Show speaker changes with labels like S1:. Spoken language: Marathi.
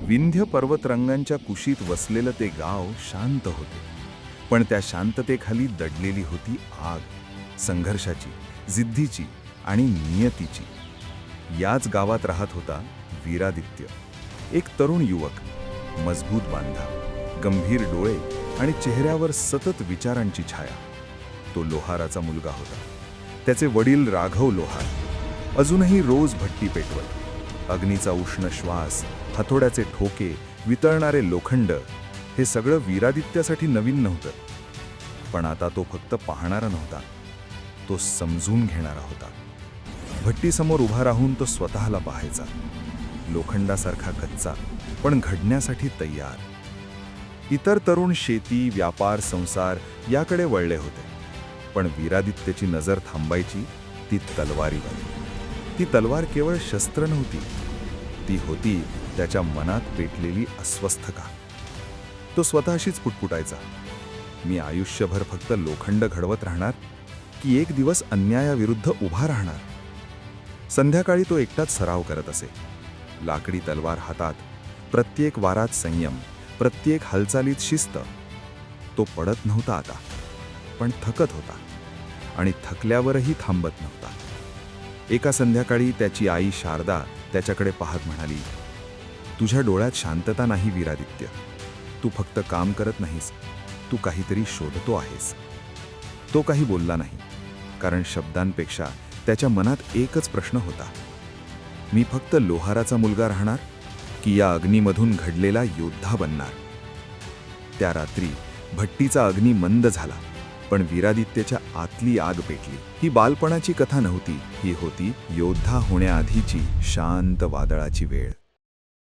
S1: विंध्य पर्वतरंगांच्या कुशीत वसलेलं ते गाव शांत होते, पण त्या शांततेखाली दडलेली होती आग, संघर्षाची, जिद्दीची आणि नियतीची. याच गावात राहत होता वीरादित्य, एक तरुण युवक, मजबूत बांधा, गंभीर डोळे आणि चेहऱ्यावर सतत विचारांची छाया. तो लोहाराचा मुलगा होता. त्याचे वडील राघव लोहार अजूनही रोज भट्टी पेटवत. अग्नीचा उष्ण श्वास, हथोड्याचे ठोके, वितळणारे लोखंड, हे सगळं वीरादित्यासाठी नवीन नव्हतं. पण आता तो फक्त पाहणारा नव्हता, तो समजून घेणारा होता. भट्टीसमोर उभा राहून तो स्वतःला पाहायचा, लोखंडासारखा कच्चा पण घडण्यासाठी तयार. इतर तरुण शेती, व्यापार, संसार याकडे वळले होते, पण वीरादित्यची नजर थांबायची ती तलवारीवर. ती तलवार केवळ शस्त्र नव्हती, ती होती त्याच्या मनात पेटलेली अस्वस्थता. तो स्वतःशीच पुटपुटायचा, मी आयुष्यभर फक्त लोखंड घडवत राहणार की एक दिवस अन्यायाविरुद्ध उभा राहणार. संध्याकाळी तो एकटाच सराव करत असे, लाकडी तलवार हातात, प्रत्येक वारात संयम, प्रत्येक हालचालीत शिस्त. तो पडत नव्हता आता, पण थकत होता, आणि थकल्यावरही थांबत नव्हता. एका संध्याकाळी त्याची आई शारदा त्याच्याकडे पाहत म्हणाली, तुझ्या डोळ्यात शांतता नाही वीरादित्य, तू फक्त काम करत नाहीस, तू काहीतरी शोधतो आहेस. तो काही बोलला नाही, कारण शब्दांपेक्षा त्याच्या मनात एकच प्रश्न होता, मी फक्त लोहाराचा मुलगा राहणार की या अग्नीमधून घडलेला योद्धा बनणार. त्या रात्री भट्टीचा अग्नी मंद झाला, पण वीरादित्यच्या आतली आग पेटली. ही बालपणाची कथा नव्हती, ही होती योद्धा होण्याआधीची शांत वादळाची वेळ.